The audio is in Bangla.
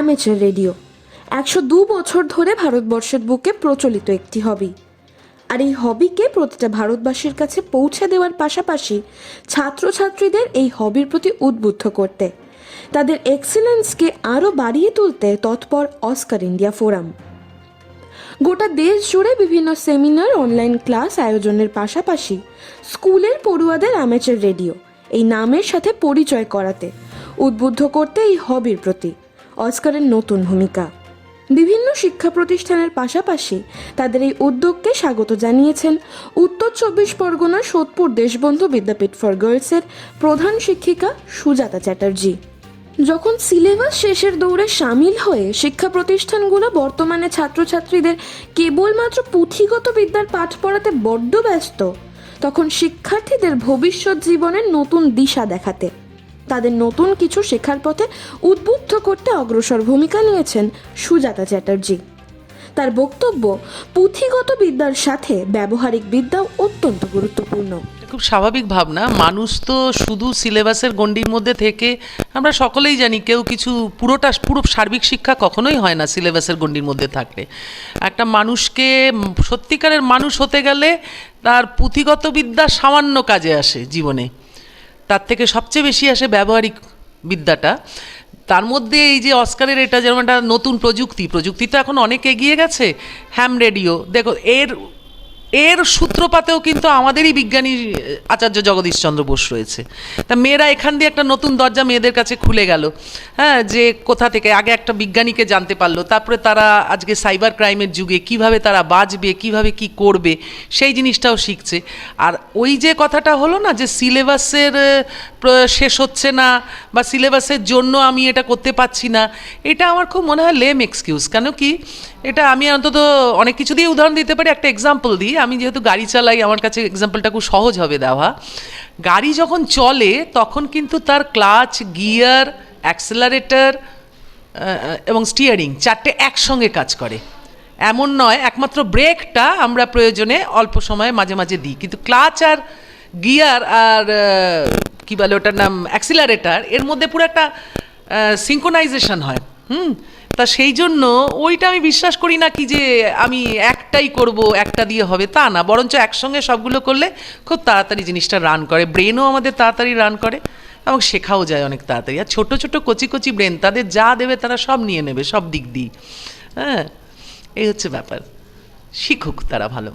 অ্যামেচার রেডিও 102 বছর ধরে ভারতবর্ষের বুকে প্রচলিত একটি হবি। আর এই হবিকে প্রতিটা ভারতবাসীর কাছে পৌঁছে দেওয়ার পাশাপাশি ছাত্রছাত্রীদের এই হবির প্রতি উদ্বুদ্ধ করতে, তাদের এক্সেলেন্সকে আরও বাড়িয়ে তুলতে তৎপর অস্কার ইন্ডিয়া ফোরাম। গোটা দেশ জুড়ে বিভিন্ন সেমিনার, অনলাইন ক্লাস আয়োজনের পাশাপাশি স্কুলের পড়ুয়াদের অ্যামেচার রেডিও এই নামের সাথে পরিচয় করাতে, উদ্বুদ্ধ করতে এই হবির প্রতি অস্কারের নতুন ভূমিকা। বিভিন্ন শিক্ষা প্রতিষ্ঠানের পাশাপাশি তাদের এই উদ্যোগকে স্বাগত জানিয়েছেন উত্তর 24 পরগনার সোদপুর দেশবন্ধু বিদ্যাপীঠ ফর গার্লসের প্রধান শিক্ষিকা সুজাতা চ্যাটার্জি। যখন সিলেবাস শেষের দৌড়ে সামিল হয়ে শিক্ষা প্রতিষ্ঠানগুলো বর্তমানে ছাত্রছাত্রীদের কেবলমাত্র পুঁথিগত বিদ্যার পাঠ পড়াতে বড্ড ব্যস্ত, তখন শিক্ষার্থীদের ভবিষ্যৎ জীবনের নতুন দিশা দেখাতে, তাদের নতুন কিছু শেখার পথে উদ্বুদ্ধ করতে অগ্রসর ভূমিকা নিয়েছেন সুজাতা চ্যাটার্জি। তার বক্তব্য, পুঁথিগত বিদ্যার সাথে ব্যবহারিক বিদ্যাও অত্যন্ত গুরুত্বপূর্ণ। খুব স্বাভাবিক ভাবনা। মানুষ তো শুধু সিলেবাসের গণ্ডির মধ্যে থেকে, আমরা সকলেই জানি, কেউ কিছু পুরো সার্বিক শিক্ষা কখনোই হয় না সিলেবাসের গণ্ডির মধ্যে থাকলে। একটা মানুষকে সত্যিকারের মানুষ হতে গেলে তার পুঁথিগত বিদ্যা সামান্য কাজে আসে জীবনে, তার থেকে সবচেয়ে বেশি আসে ব্যবহারিক বিদ্যাটা। তার মধ্যে এই যে অস্কারের এটা যেমন একটা নতুন প্রযুক্তি তো এখন অনেক এগিয়ে গেছে। হ্যাম রেডিও দেখো, এর সূত্রপাতেও কিন্তু আমাদেরই বিজ্ঞানী আচার্য জগদীশচন্দ্র বোস রয়েছে। তা মেয়েরা এখান দিয়ে একটা নতুন দরজা মেয়েদের কাছে খুলে গেল, হ্যাঁ, যে কোথা থেকে আগে একটা বিজ্ঞানীকে জানতে পারলো, তারপরে তারা আজকে সাইবার ক্রাইমের যুগে কিভাবে তারা বাঁচবে, কিভাবে কি করবে, সেই জিনিসটাও শিখছে। আর ওই যে কথাটা হলো না যে সিলেবাসের শেষ হচ্ছে না বা সিলেবাসের জন্য আমি এটা করতে পারছি না, এটা আমার খুব মনে হয় লেম এক্সকিউজ। কেন কি, এটা আমি অন্তত অনেক কিছু দিয়ে উদাহরণ দিতে পারি। একটা এক্সাম্পল দিই, আমি যেহেতু গাড়ি চালাই, আমার কাছে এক্সাম্পলটা খুব সহজ হবে দেওয়া। গাড়ি যখন চলে তখন কিন্তু তার ক্লাচ, গিয়ার, অ্যাক্সেলারেটর এবং স্টিয়ারিং চারটে একসঙ্গে কাজ করে। এমন নয় একমাত্র ব্রেকটা আমরা প্রয়োজনে অল্প সময়ে মাঝে মাঝে দিই, কিন্তু ক্লাচ আর গিয়ার আর কী বলে ওটার নাম অ্যাক্সিলারেটার, এর মধ্যে পুরো একটা সিঙ্ক্রোনাইজেশন হয়। তা সেই জন্য ওইটা আমি বিশ্বাস করি না কি যে আমি একটাই করব, একটা দিয়ে হবে, তা না। বরঞ্চ একসঙ্গে সবগুলো করলে খুব তাড়াতাড়ি জিনিসটা রান করে, ব্রেনও আমাদের তাড়াতাড়ি রান করে এবং শেখাও যায় অনেক তাড়াতাড়ি। আর ছোটো ছোটো কচি কচি ব্রেন, তাদের যা দেবে তারা সব নিয়ে নেবে, সব দিক দিয়ে। হ্যাঁ, এই হচ্ছে ব্যাপার। শিখুক তারা ভালো।